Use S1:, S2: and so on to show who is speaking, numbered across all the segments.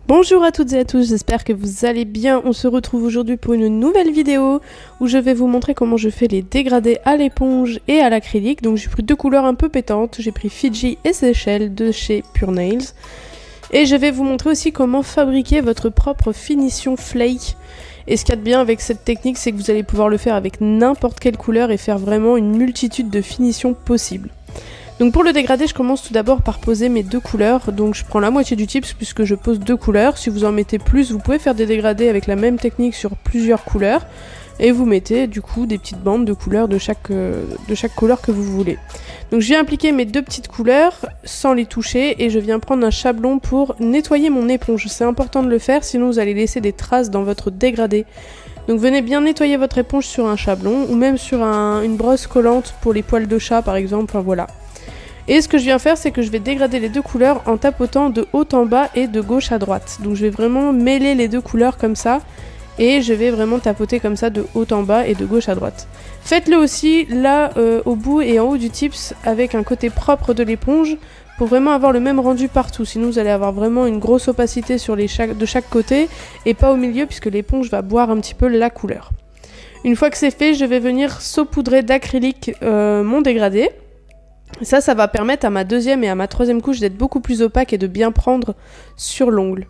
S1: Bonjour à toutes et à tous, j'espère que vous allez bien. On se retrouve aujourd'hui pour une nouvelle vidéo où je vais vous montrer comment je fais les dégradés à l'éponge et à l'acrylique. Donc j'ai pris deux couleurs un peu pétantes, j'ai pris Fiji et Seychelles de chez Pure Nails. Et je vais vous montrer aussi comment fabriquer votre propre finition flake. Et ce qu'il y a de bien avec cette technique, c'est que vous allez pouvoir le faire avec n'importe quelle couleur et faire vraiment une multitude de finitions possibles. Donc pour le dégradé, je commence tout d'abord par poser mes deux couleurs. Donc je prends la moitié du tips puisque je pose deux couleurs. Si vous en mettez plus, vous pouvez faire des dégradés avec la même technique sur plusieurs couleurs. Et vous mettez du coup des petites bandes de couleurs de chaque couleur que vous voulez. Donc je viens appliquer mes deux petites couleurs sans les toucher et je viens prendre un chablon pour nettoyer mon éponge. C'est important de le faire, sinon vous allez laisser des traces dans votre dégradé. Donc venez bien nettoyer votre éponge sur un chablon ou même sur une brosse collante pour les poils de chat par exemple, enfin voilà. Et ce que je viens faire, c'est que je vais dégrader les deux couleurs en tapotant de haut en bas et de gauche à droite. Donc je vais vraiment mêler les deux couleurs comme ça, et je vais vraiment tapoter comme ça de haut en bas et de gauche à droite. Faites-le aussi là au bout et en haut du tips avec un côté propre de l'éponge pour vraiment avoir le même rendu partout. Sinon vous allez avoir vraiment une grosse opacité sur de chaque côté et pas au milieu puisque l'éponge va boire un petit peu la couleur. Une fois que c'est fait, je vais venir saupoudrer d'acrylique mon dégradé. Ça va permettre à ma deuxième et à ma troisième couche d'être beaucoup plus opaque et de bien prendre sur l'ongle.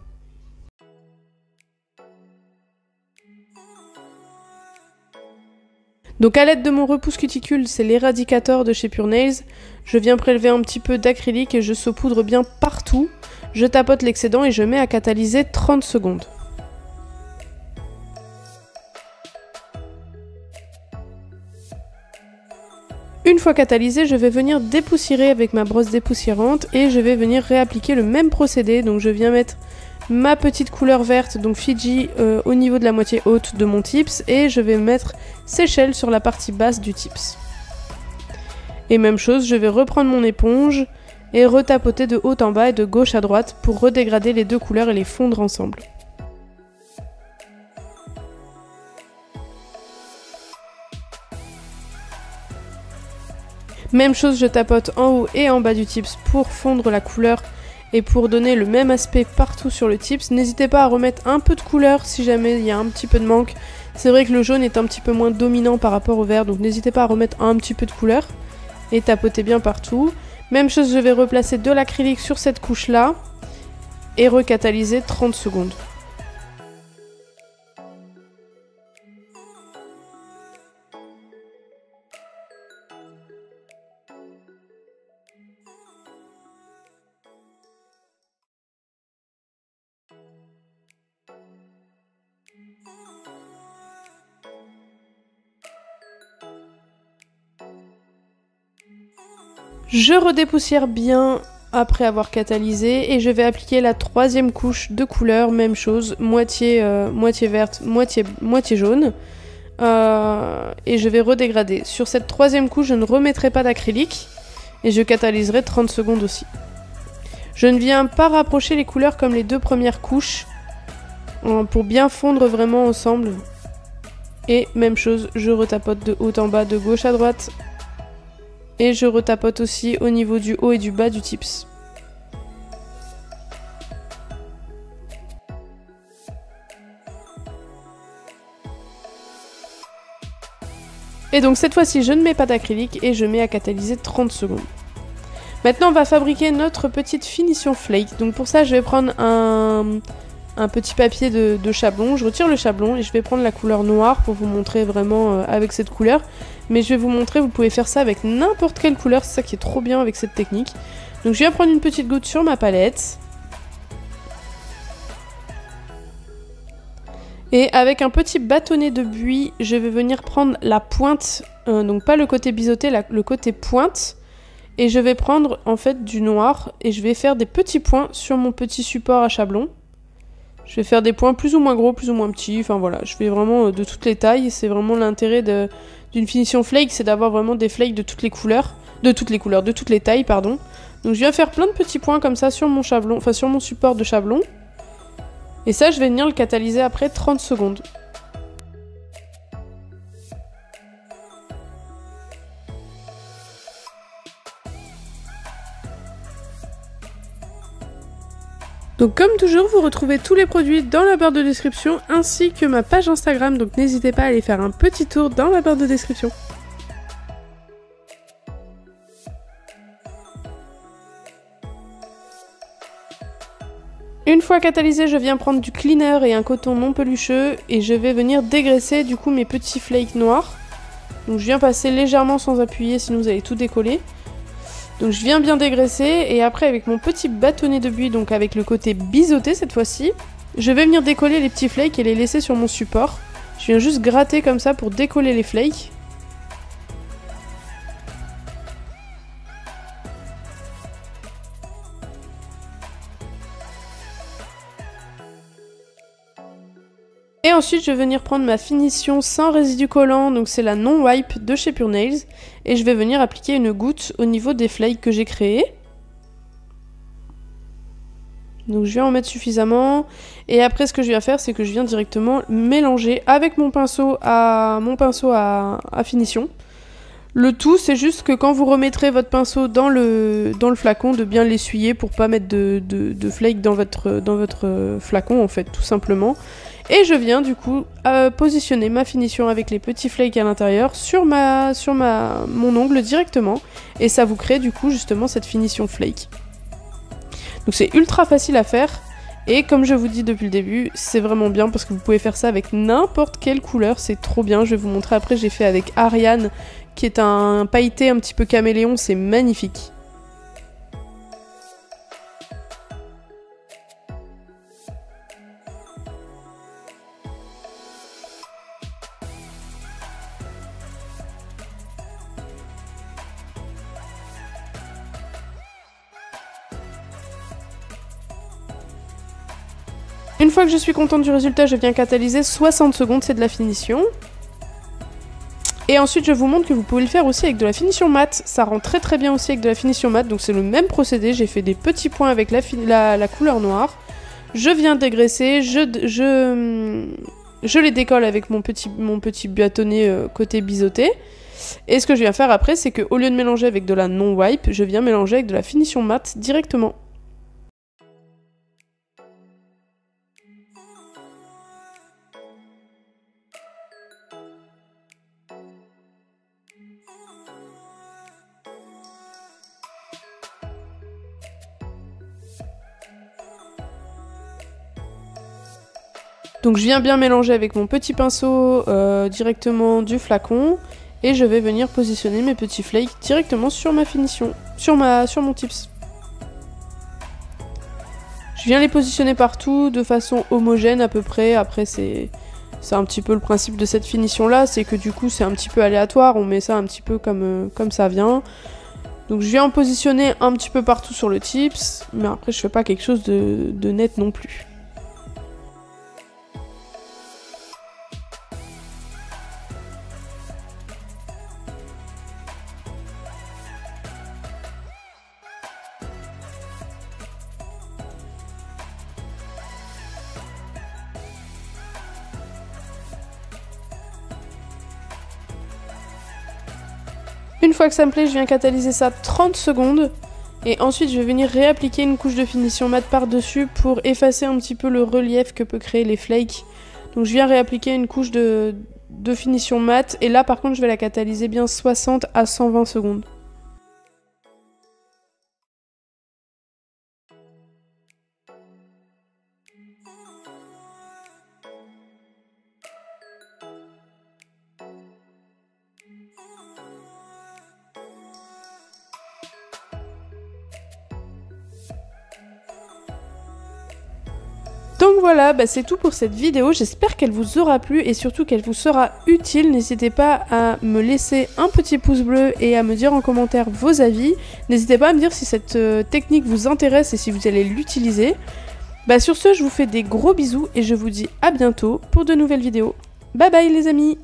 S1: Donc à l'aide de mon repousse cuticule, c'est l'éradicateur de chez Pure Nails, je viens prélever un petit peu d'acrylique et je saupoudre bien partout. Je tapote l'excédent et je mets à catalyser 30 secondes. Une fois catalysé, je vais venir dépoussiérer avec ma brosse dépoussiérante et je vais venir réappliquer le même procédé. Donc je viens mettre ma petite couleur verte, donc Fiji, au niveau de la moitié haute de mon tips et je vais mettre Seychelles sur la partie basse du tips. Et même chose, je vais reprendre mon éponge et retapoter de haut en bas et de gauche à droite pour redégrader les deux couleurs et les fondre ensemble. Même chose, je tapote en haut et en bas du tips pour fondre la couleur et pour donner le même aspect partout sur le tips. N'hésitez pas à remettre un peu de couleur si jamais il y a un petit peu de manque. C'est vrai que le jaune est un petit peu moins dominant par rapport au vert, donc n'hésitez pas à remettre un petit peu de couleur et tapoter bien partout. Même chose, je vais replacer de l'acrylique sur cette couche-là et recatalyser 30 secondes. Je redépoussière bien après avoir catalysé et je vais appliquer la troisième couche de couleur, même chose, moitié verte, moitié jaune. Et je vais redégrader. Sur cette troisième couche, je ne remettrai pas d'acrylique et je catalyserai 30 secondes aussi. Je ne viens pas rapprocher les couleurs comme les deux premières couches pour bien fondre vraiment ensemble. Et même chose, je retapote de haut en bas, de gauche à droite. Et je retapote aussi au niveau du haut et du bas du tips. Et donc cette fois-ci, je ne mets pas d'acrylique et je mets à catalyser 30 secondes. Maintenant, on va fabriquer notre petite finition flake. Donc pour ça, je vais prendre un petit papier de chablon. Je retire le chablon et je vais prendre la couleur noire pour vous montrer vraiment avec cette couleur. Mais je vais vous montrer, vous pouvez faire ça avec n'importe quelle couleur, c'est ça qui est trop bien avec cette technique. Donc je viens prendre une petite goutte sur ma palette. Et avec un petit bâtonnet de buis, je vais venir prendre la pointe, donc pas le côté biseauté, le côté pointe. Et je vais prendre en fait du noir et je vais faire des petits points sur mon petit support à chablon. Je vais faire des points plus ou moins gros, plus ou moins petits, enfin voilà, je fais vraiment de toutes les tailles. C'est vraiment l'intérêt d'une finition flake, c'est d'avoir vraiment des flakes de toutes les couleurs, de toutes les tailles, pardon. Donc je viens faire plein de petits points comme ça sur mon chablon, enfin sur mon support de chablon. Et ça, je vais venir le catalyser après 30 secondes. Donc comme toujours, vous retrouvez tous les produits dans la barre de description ainsi que ma page Instagram, donc n'hésitez pas à aller faire un petit tour dans la barre de description. Une fois catalysé, je viens prendre du cleaner et un coton non pelucheux et je vais venir dégraisser du coup mes petits flakes noirs. Donc je viens passer légèrement sans appuyer, sinon vous allez tout décoller. Donc je viens bien dégraisser et après avec mon petit bâtonnet de buis, donc avec le côté biseauté cette fois-ci, je vais venir décoller les petits flakes et les laisser sur mon support. Je viens juste gratter comme ça pour décoller les flakes. Et ensuite je vais venir prendre ma finition sans résidu collant, donc c'est la non-wipe de chez Pure Nails, et je vais venir appliquer une goutte au niveau des flakes que j'ai créés. Donc je viens en mettre suffisamment, et après ce que je viens faire c'est que je viens directement mélanger avec mon pinceau à finition. Le tout c'est juste que quand vous remettrez votre pinceau dans le flacon, de bien l'essuyer pour pas mettre de flakes dans votre flacon en fait, tout simplement. Et je viens du coup positionner ma finition avec les petits flakes à l'intérieur sur mon ongle directement. Et ça vous crée du coup justement cette finition flake. Donc c'est ultra facile à faire. Et comme je vous dis depuis le début, c'est vraiment bien parce que vous pouvez faire ça avec n'importe quelle couleur. C'est trop bien. Je vais vous montrer après, j'ai fait avec Ariane qui est un pailleté un petit peu caméléon. C'est magnifique. Une fois que je suis contente du résultat, je viens catalyser 60 secondes, c'est de la finition. Et ensuite, je vous montre que vous pouvez le faire aussi avec de la finition mat. Ça rend très très bien aussi avec de la finition mat, donc c'est le même procédé. J'ai fait des petits points avec la couleur noire. Je viens dégraisser, je les décolle avec mon petit bâtonnet côté biseauté. Et ce que je viens faire après, c'est qu'au lieu de mélanger avec de la non-wipe, je viens mélanger avec de la finition mat directement. Donc je viens bien mélanger avec mon petit pinceau directement du flacon et je vais venir positionner mes petits flakes directement sur ma finition, sur mon tips. Je viens les positionner partout de façon homogène à peu près. Après c'est un petit peu le principe de cette finition là, c'est que du coup c'est un petit peu aléatoire, on met ça un petit peu comme ça vient. Donc je viens en positionner un petit peu partout sur le tips, mais après je fais pas quelque chose de net non plus. Une fois que ça me plaît, je viens catalyser ça 30 secondes. Et ensuite, je vais venir réappliquer une couche de finition mat par-dessus pour effacer un petit peu le relief que peut créer les flakes. Donc je viens réappliquer une couche de finition mat. Et là, par contre, je vais la catalyser bien 60 à 120 secondes. Donc voilà, c'est tout pour cette vidéo, j'espère qu'elle vous aura plu et surtout qu'elle vous sera utile. N'hésitez pas à me laisser un petit pouce bleu et à me dire en commentaire vos avis. N'hésitez pas à me dire si cette technique vous intéresse et si vous allez l'utiliser. Sur ce, je vous fais des gros bisous et je vous dis à bientôt pour de nouvelles vidéos. Bye bye les amis!